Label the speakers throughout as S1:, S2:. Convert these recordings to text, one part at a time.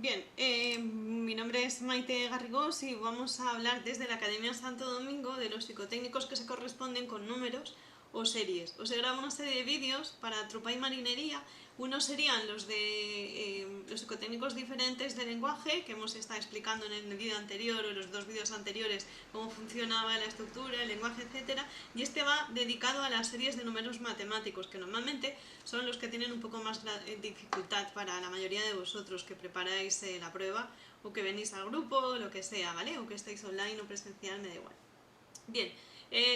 S1: Bien, mi nombre es Maite Garrigós y vamos a hablar desde la Academia Santo Domingo de los psicotécnicos que se corresponden con números o series. Os he grabado una serie de vídeos para tropa y marinería. Unos serían los de los psicotécnicos diferentes de lenguaje, que hemos estado explicando en el vídeo anterior o en los dos vídeos anteriores cómo funcionaba la estructura, el lenguaje, etcétera. Y este va dedicado a las series de números matemáticos, que normalmente son los que tienen un poco más dificultad para la mayoría de vosotros que preparáis la prueba o que venís al grupo o lo que sea, ¿vale? O que estáis online o presencial, me da igual. Bien,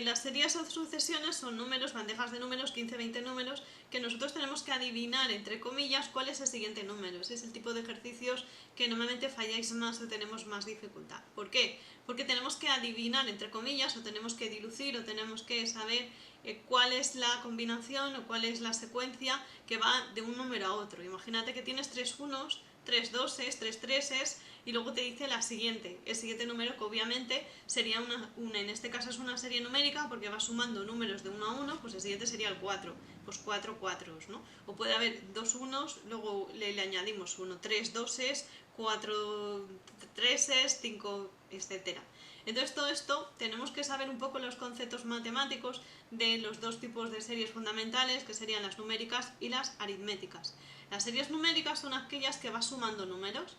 S1: las series o sucesiones son números, bandejas de números, 15-20 números, que nosotros tenemos que adivinar, entre comillas, cuál es el siguiente número. Ese es el tipo de ejercicios que normalmente falláis más o tenemos más dificultad. ¿Por qué? Porque tenemos que adivinar, entre comillas, o tenemos que dilucir, o tenemos que saber cuál es la combinación o cuál es la secuencia que va de un número a otro. Imagínate que tienes 3 unos, 3 doses, 3 treses y luego te dice la siguiente, el siguiente número que obviamente sería en este caso es una serie numérica porque va sumando números de 1 a 1, pues el siguiente sería el 4, pues 4 cuatros, ¿no? O puede haber 2 unos, luego le añadimos 1, 3 doses, 4 treses, 5, etcétera. Entonces todo esto tenemos que saber un poco los conceptos matemáticos de los dos tipos de series fundamentales, que serían las numéricas y las aritméticas. Las series numéricas son aquellas que vas sumando números,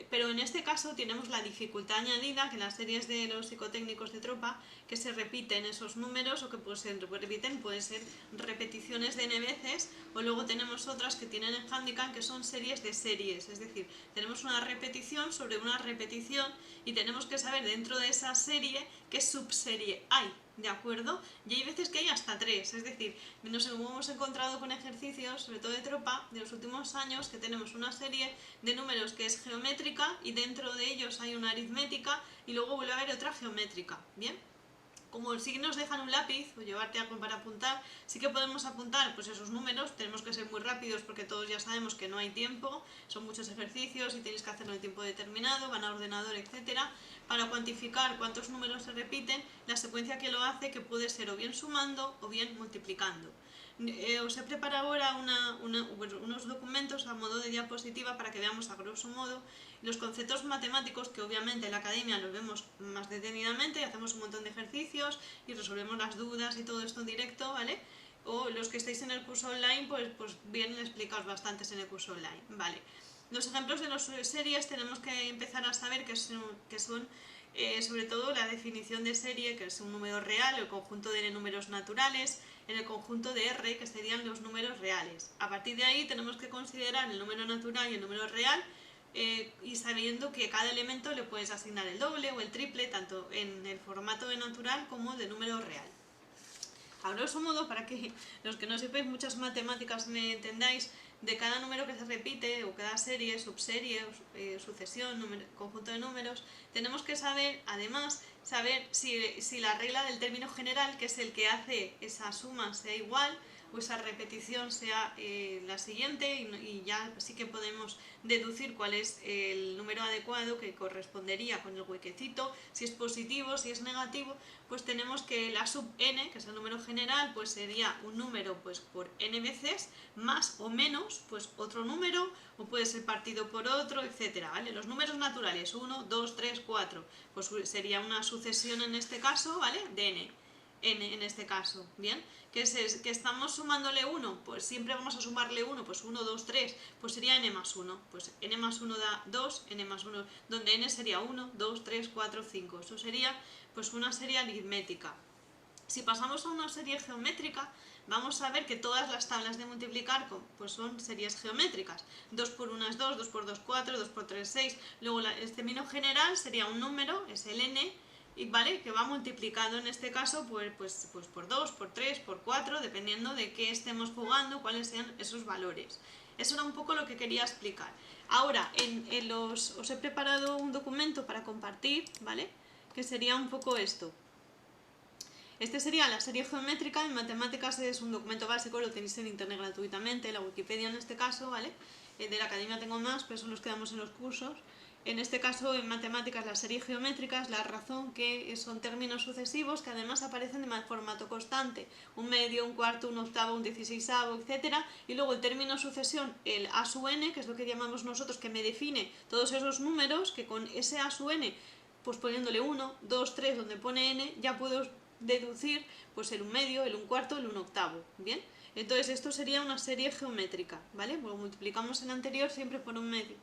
S1: pero en este caso tenemos la dificultad añadida que en las series de los psicotécnicos de tropa, que se repiten esos números o que pueden ser repeticiones de n veces, o luego tenemos otras que tienen el handicap que son series de series, es decir, tenemos una repetición sobre una repetición y tenemos que saber dentro de esa serie qué subserie hay, ¿de acuerdo? Y hay veces que hay hasta 3, es decir, nos hemos encontrado con ejercicios, sobre todo de tropa, de los últimos años, que tenemos una serie de números que es geométrica y dentro de ellos hay una aritmética y luego vuelve a haber otra geométrica, ¿bien? Como sí nos dejan un lápiz o llevarte algo para apuntar, sí que podemos apuntar pues esos números, tenemos que ser muy rápidos porque todos ya sabemos que no hay tiempo, son muchos ejercicios y tenéis que hacerlo en tiempo determinado, van a ordenador, etcétera, para cuantificar cuántos números se repiten, la secuencia que lo hace, que puede ser o bien sumando o bien multiplicando. Os he preparado ahora unos documentos a modo de diapositiva para que veamos a grosso modo los conceptos matemáticos que obviamente en la academia los vemos más detenidamente, hacemos un montón de ejercicios y resolvemos las dudas y todo esto en directo, ¿vale? O los que estáis en el curso online, pues vienen explicados bastantes en el curso online, ¿vale? Los ejemplos de las series tenemos que empezar a saber que son sobre todo la definición de serie, que es un número real, el conjunto de números naturales, en el conjunto de R, que serían los números reales. A partir de ahí tenemos que considerar el número natural y el número real, y sabiendo que cada elemento le puedes asignar el doble o el triple, tanto en el formato de natural como de número real. A grosso modo, para que los que no sepáis muchas matemáticas me entendáis, de cada número que se repite, o cada serie, subserie, sucesión, conjunto de números, tenemos que saber, además, si la regla del término general, que es el que hace esa suma, sea igual, o esa repetición sea la siguiente, y ya sí que podemos deducir cuál es el número adecuado que correspondería con el huequecito, si es positivo, si es negativo, pues tenemos que la sub n, que es el número general, pues sería un número pues por n veces, más o menos pues otro número, o puede ser partido por otro, etcétera, ¿vale? Los números naturales, 1, 2, 3, 4, pues sería una sucesión en este caso, ¿vale? De n en este caso, ¿bien? Que estamos sumándole 1, pues siempre vamos a sumarle 1, pues 1, 2, 3, pues sería n más 1, pues n más 1 da 2, n más 1, donde n sería 1, 2, 3, 4, 5, eso sería pues una serie aritmética. Si pasamos a una serie geométrica, vamos a ver que todas las tablas de multiplicar pues son series geométricas. 2 por 1 es 2, 2 por 2 4, 2 por 3 6. Luego el término general sería un número, es el n, y vale, que va multiplicado en este caso pues por 2, por 3, por 4, dependiendo de qué estemos jugando, cuáles sean esos valores. Eso era un poco lo que quería explicar. Ahora, os he preparado un documento para compartir, ¿vale? Que sería un poco esto. Este sería la serie geométrica, en matemáticas es un documento básico, lo tenéis en internet gratuitamente, la Wikipedia en este caso, ¿vale? De la academia tengo más, pero eso los quedamos en los cursos. En este caso, en matemáticas, las series geométricas, la razón que son términos sucesivos que además aparecen de formato constante, un medio, un cuarto, un octavo, un dieciseisavo, etc. Y luego el término sucesión, el a sub n, que es lo que llamamos nosotros, que me define todos esos números, que con ese a sub n, pues poniéndole 1, 2, 3, donde pone n, ya puedo deducir pues el un medio, el un cuarto, el un octavo, ¿bien? Entonces esto sería una serie geométrica, ¿vale? Pues multiplicamos el anterior siempre por un medio.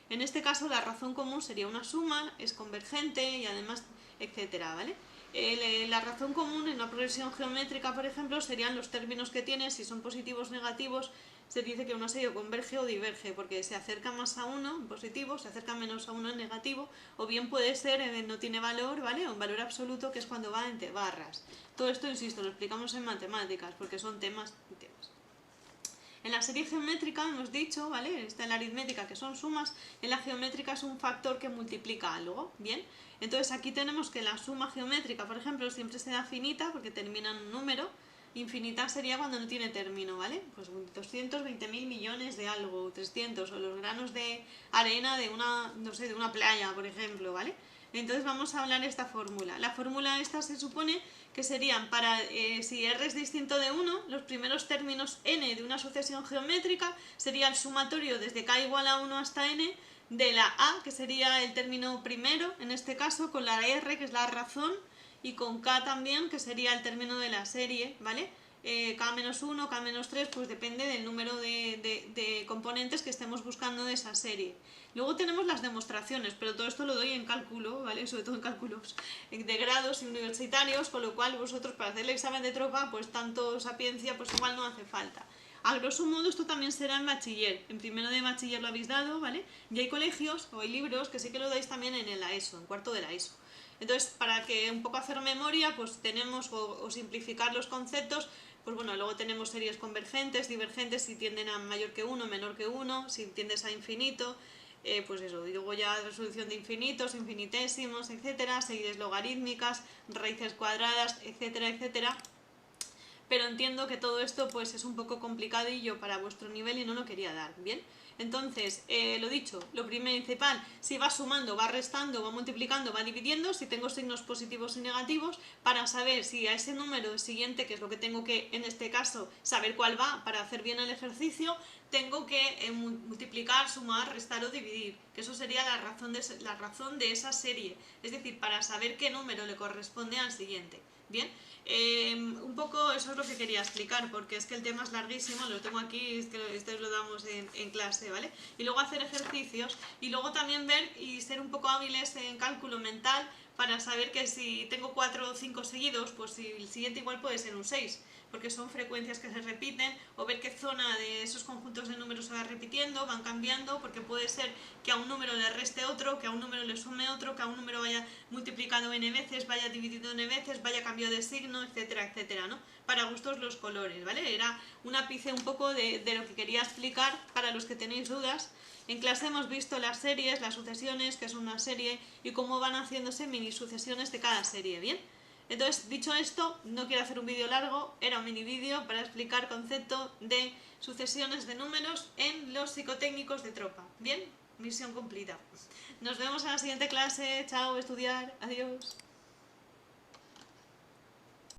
S1: En este caso la razón común sería una suma, es convergente y además, etcétera, ¿vale? La razón común en una progresión geométrica, por ejemplo, serían los términos que tiene, si son positivos o negativos, se dice que una serie converge o diverge, porque se acerca más a 1 en positivo, se acerca menos a 1 en negativo, o bien puede ser, no tiene valor, ¿vale? O un valor absoluto, que es cuando va entre barras. Todo esto, insisto, lo explicamos en matemáticas, porque son temas y temas. En la serie geométrica hemos dicho, ¿vale? Está en la aritmética que son sumas, en la geométrica es un factor que multiplica algo, ¿bien? Entonces aquí tenemos que la suma geométrica, por ejemplo, siempre se da finita porque termina en un número. Infinita sería cuando no tiene término, ¿vale? Pues 220.000 millones de algo, 300, o los granos de arena de una, no sé, de una playa, por ejemplo, ¿vale? Entonces vamos a hablar de esta fórmula. La fórmula esta se supone que serían para, si r es distinto de 1, los primeros términos n de una sucesión geométrica sería el sumatorio desde k igual a 1 hasta n de la a, que sería el término primero, en este caso, con la r, que es la razón, y con k también, que sería el término de la serie, ¿vale? K-1, K-3, pues depende del número de componentes que estemos buscando de esa serie. Luego tenemos las demostraciones, pero todo esto lo doy en cálculo, ¿vale? Sobre todo en cálculos de grados y universitarios, con lo cual vosotros para hacer el examen de tropa, pues tanto sapiencia, pues igual no hace falta. A grosso modo esto también será en bachiller. En primero de bachiller lo habéis dado, ¿vale? Y hay colegios o hay libros que sí que lo dais también en la ESO, en cuarto de la ESO. Entonces, para que un poco hacer memoria, pues tenemos o simplificar los conceptos, pues bueno, luego tenemos series convergentes, divergentes, si tienden a mayor que 1, menor que 1, si tiendes a infinito, pues eso, y luego ya resolución de infinitos, infinitésimos, etcétera, series logarítmicas, raíces cuadradas, etcétera, etcétera. Pero entiendo que todo esto pues es un poco complicadillo para vuestro nivel y no lo quería dar, ¿bien? Entonces, lo dicho, lo principal, si va sumando, va restando, va multiplicando, va dividiendo, si tengo signos positivos y negativos, para saber si a ese número siguiente, que es lo que tengo que, en este caso, saber cuál va para hacer bien el ejercicio, tengo que multiplicar, sumar, restar o dividir, que eso sería la razón de esa serie, es decir, para saber qué número le corresponde al siguiente. Bien, un poco eso es lo que quería explicar, porque es que el tema es larguísimo, lo tengo aquí, es que esto lo damos en clase, ¿vale? Y luego hacer ejercicios, y luego también ver y ser un poco hábiles en cálculo mental, para saber que si tengo 4 o 5 seguidos, pues si el siguiente igual puede ser un 6, porque son frecuencias que se repiten, o ver qué zona de esos conjuntos de números se va repitiendo, van cambiando, porque puede ser que a un número le reste otro, que a un número le sume otro, que a un número vaya multiplicado n veces, vaya dividido n veces, vaya cambiado de signo, etcétera, etcétera, ¿no? Para gustos los colores, ¿vale? Era un ápice un poco de lo que quería explicar para los que tenéis dudas. En clase hemos visto las series, las sucesiones, que es una serie, y cómo van haciéndose mini sucesiones de cada serie, ¿bien? Entonces, dicho esto, no quiero hacer un vídeo largo, era un mini vídeo para explicar concepto de sucesiones de números en los psicotécnicos de tropa. ¿Bien? Misión cumplida. Nos vemos en la siguiente clase. Chao, estudiar. Adiós.